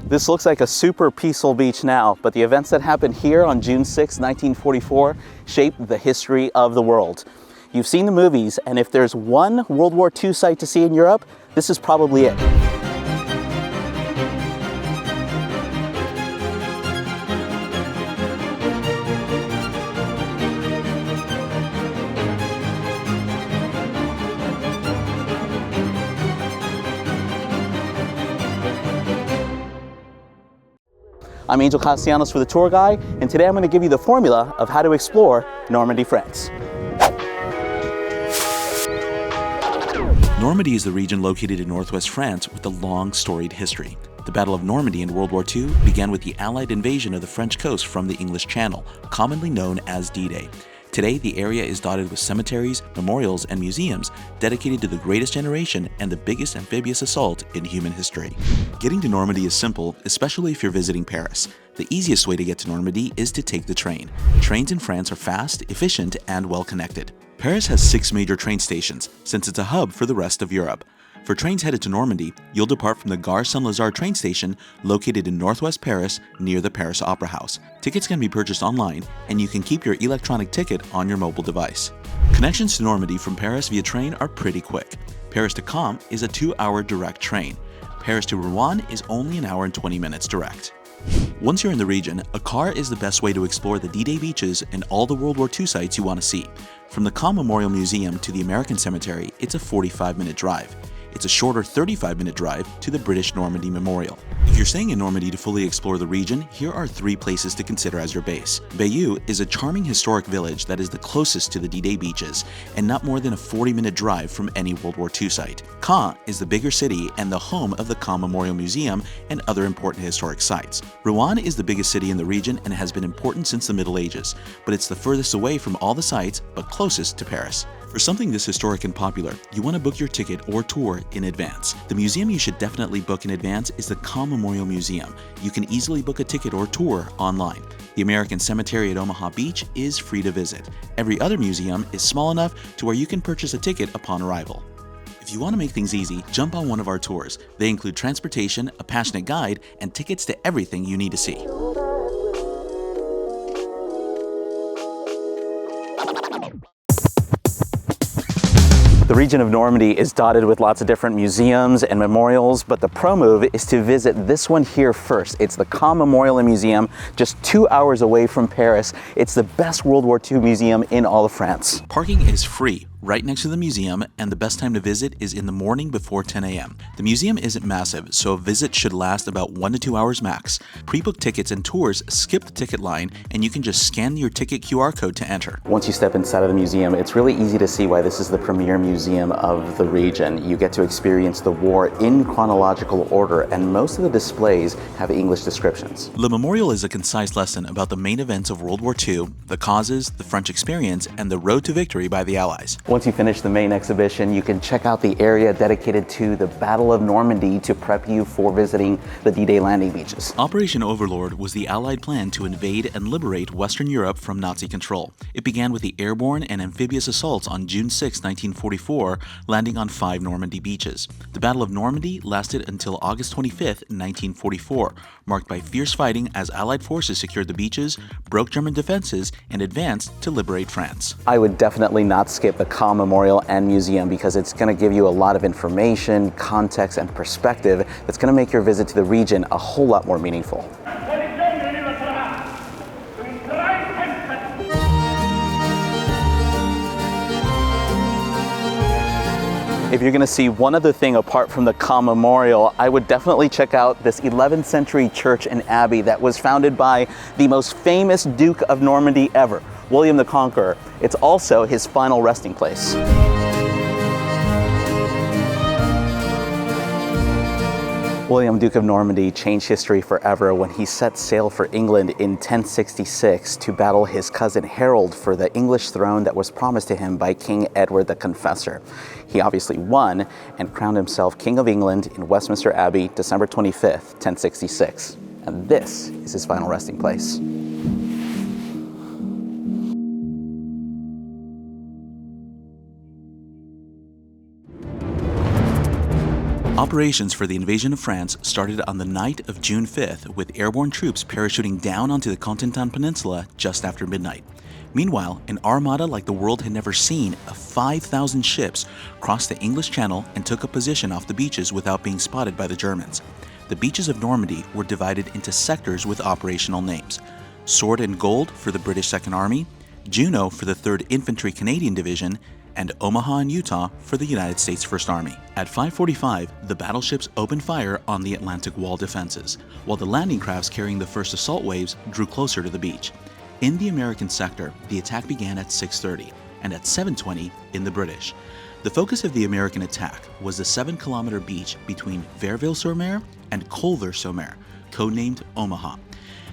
This looks like a super peaceful beach now, but the events that happened here on June 6, 1944 shaped the history of the world. You've seen the movies, and if there's one World War II site to see in Europe, this is probably it. I'm Angel Castellanos for the tour guide, and today I'm going to give you the formula of how to explore Normandy, France. Normandy is the region located in northwest France with a long storied history. The Battle of Normandy in World War II began with the Allied invasion of the French coast from the English Channel, commonly known as D-Day. Today, the area is dotted with cemeteries, memorials, and museums dedicated to the greatest generation and the biggest amphibious assault in human history. Getting to Normandy is simple, especially if you're visiting Paris. The easiest way to get to Normandy is to take the train. Trains in France are fast, efficient, and well connected. Paris has 6 major train stations, since it's a hub for the rest of Europe. For trains headed to Normandy, you'll depart from the Gare Saint-Lazare train station located in northwest Paris near the Paris Opera House. Tickets can be purchased online, and you can keep your electronic ticket on your mobile device. Connections to Normandy from Paris via train are pretty quick. Paris to Caen is a 2-hour direct train. Paris to Rouen is only an hour and 20 minutes direct. Once you're in the region, a car is the best way to explore the D-Day beaches and all the World War II sites you want to see. From the Caen Memorial Museum to the American Cemetery, it's a 45-minute drive. It's a shorter 35-minute drive to the British Normandy Memorial. If you're staying in Normandy to fully explore the region, here are 3 places to consider as your base. Bayeux is a charming historic village that is the closest to the D-Day beaches and not more than a 40-minute drive from any World War II site. Caen is the bigger city and the home of the Caen Memorial Museum and other important historic sites. Rouen is the biggest city in the region and has been important since the Middle Ages, but it's the furthest away from all the sites but closest to Paris. For something this historic and popular, you want to book your ticket or tour in advance. The museum you should definitely book in advance is the Caen Memorial Museum. You can easily book a ticket or tour online. The American Cemetery at Omaha Beach is free to visit. Every other museum is small enough to where you can purchase a ticket upon arrival. If you want to make things easy, jump on one of our tours. They include transportation, a passionate guide, and tickets to everything you need to see. The region of Normandy is dotted with lots of different museums and memorials, but the pro move is to visit this one here first. It's the Caen Memorial Museum, just 2 hours away from Paris. It's the best World War II museum in all of France. Parking is free right next to the museum, and the best time to visit is in the morning before 10 a.m. The museum isn't massive, so a visit should last about 1 to 2 hours max. Pre-booked tickets and tours skip the ticket line, and you can just scan your ticket QR code to enter. Once you step inside of the museum, it's really easy to see why this is the premier museum of the region. You get to experience the war in chronological order, and most of the displays have English descriptions. Le Memorial is a concise lesson about the main events of World War II, the causes, the French experience, and the road to victory by the Allies. Once you finish the main exhibition, you can check out the area dedicated to the Battle of Normandy to prep you for visiting the D-Day landing beaches. Operation Overlord was the Allied plan to invade and liberate Western Europe from Nazi control. It began with the airborne and amphibious assaults on June 6, 1944, landing on 5 Normandy beaches. The Battle of Normandy lasted until August 25, 1944, marked by fierce fighting as Allied forces secured the beaches, broke German defenses, and advanced to liberate France. I would definitely not skip the Caen Memorial and Museum because it's going to give you a lot of information, context, and perspective that's going to make your visit to the region a whole lot more meaningful. If you're going to see one other thing apart from the Caen Memorial, I would definitely check out this 11th century church and abbey that was founded by the most famous Duke of Normandy ever, William the Conqueror. It's also his final resting place. William, Duke of Normandy, changed history forever when he set sail for England in 1066 to battle his cousin Harold for the English throne that was promised to him by King Edward the Confessor. He obviously won and crowned himself King of England in Westminster Abbey, December 25th, 1066. And this is his final resting place. Operations for the invasion of France started on the night of June 5th with airborne troops parachuting down onto the Cotentin Peninsula just after midnight. Meanwhile, an armada like the world had never seen of 5,000 ships crossed the English Channel and took a position off the beaches without being spotted by the Germans. The beaches of Normandy were divided into sectors with operational names: Sword and Gold for the British Second Army, Juno for the 3rd Infantry Canadian Division, and Omaha and Utah for the United States First Army. At 5:45, the battleships opened fire on the Atlantic Wall defenses, while the landing crafts carrying the first assault waves drew closer to the beach. In the American sector, the attack began at 6:30, and at 7:20 in the British. The focus of the American attack was the 7-kilometer beach between Verville-sur-Mer and Culver-sur-Mer, codenamed Omaha.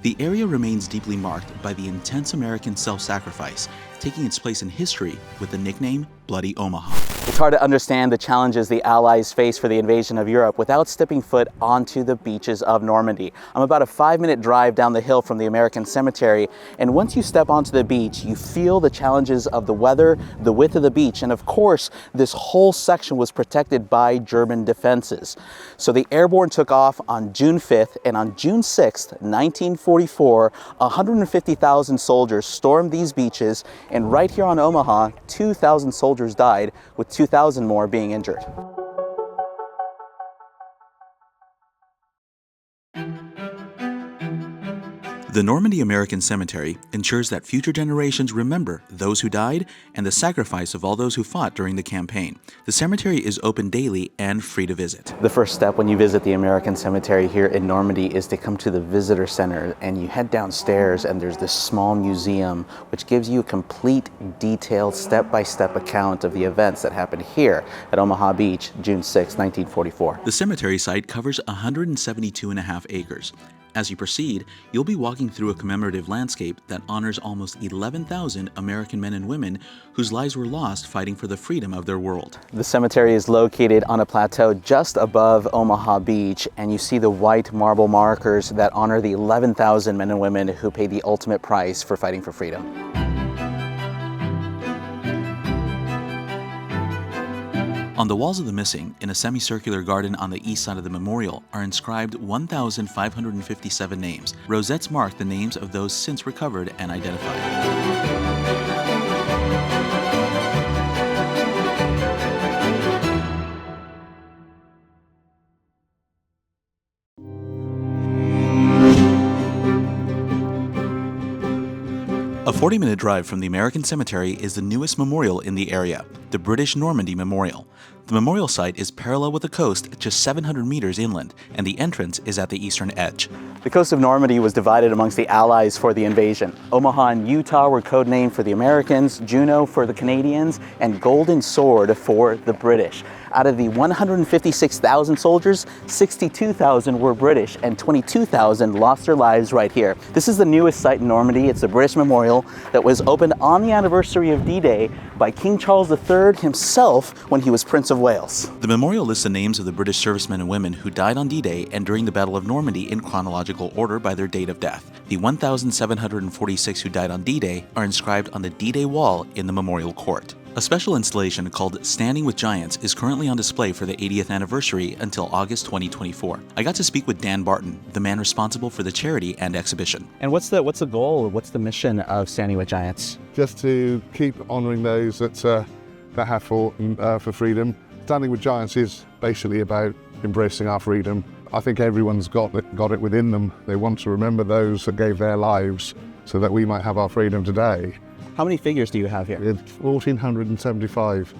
The area remains deeply marked by the intense American self-sacrifice, taking its place in history with the nickname Bloody Omaha. It's hard to understand the challenges the Allies faced for the invasion of Europe without stepping foot onto the beaches of Normandy. I'm about a 5-minute drive down the hill from the American cemetery, and once you step onto the beach, you feel the challenges of the weather, the width of the beach, and of course, this whole section was protected by German defenses. So the airborne took off on June 5th, and on June 6th, 1944, 150,000 soldiers stormed these beaches, and right here on Omaha, 2,000 soldiers died, with 2,000 more being injured. The Normandy American Cemetery ensures that future generations remember those who died and the sacrifice of all those who fought during the campaign. The cemetery is open daily and free to visit. The first step when you visit the American Cemetery here in Normandy is to come to the visitor center, and you head downstairs and there's this small museum which gives you a complete, detailed, step-by-step account of the events that happened here at Omaha Beach, June 6, 1944. The cemetery site covers 172.5 acres. As you proceed, you'll be walking through a commemorative landscape that honors almost 11,000 American men and women whose lives were lost fighting for the freedom of their world. The cemetery is located on a plateau just above Omaha Beach, and you see the white marble markers that honor the 11,000 men and women who paid the ultimate price for fighting for freedom. On the walls of the missing, in a semicircular garden on the east side of the memorial, are inscribed 1,557 names. Rosettes mark the names of those since recovered and identified. A 40-minute drive from the American Cemetery is the newest memorial in the area, the British Normandy Memorial. The memorial site is parallel with the coast at just 700 meters inland, and the entrance is at the eastern edge. The coast of Normandy was divided amongst the Allies for the invasion. Omaha and Utah were codenamed for the Americans, Juno for the Canadians, and Golden Sword for the British. Out of the 156,000 soldiers, 62,000 were British and 22,000 lost their lives right here. This is the newest site in Normandy. It's the British Memorial that was opened on the anniversary of D-Day by King Charles III himself when he was Prince of Wales. The memorial lists the names of the British servicemen and women who died on D-Day and during the Battle of Normandy in chronological order by their date of death. The 1,746 who died on D-Day are inscribed on the D-Day wall in the memorial court. A special installation called Standing with Giants is currently on display for the 80th anniversary until August 2024. I got to speak with Dan Barton, the man responsible for the charity and exhibition. And what's the goal? What's the mission of Standing with Giants? Just to keep honouring those that have fought for freedom. Standing with Giants is basically about embracing our freedom. I think everyone's got it within them. They want to remember those that gave their lives so that we might have our freedom today. How many figures do you have here? It's 1,475,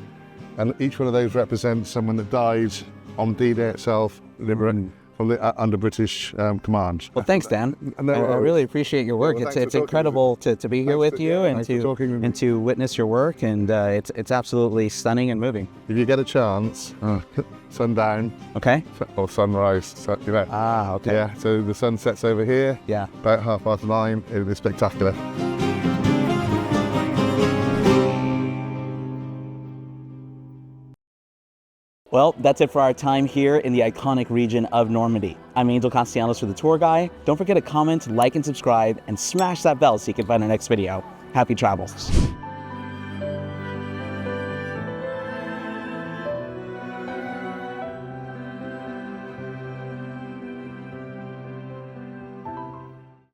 and each one of those represents someone that died on D-Day itself, under British command. Well, thanks, Dan. I really appreciate your work. It's incredible to be here with you and to witness your work, and it's absolutely stunning and moving. If you get a chance, sundown, okay, or sunrise, okay. Yeah, so the sun sets over here. Yeah. About 9:30. It'll be spectacular. Well, that's it for our time here in the iconic region of Normandy. I'm Angel Castellanos for the tour guide. Don't forget to comment, like, and subscribe, and smash that bell so you can find our next video. Happy travels.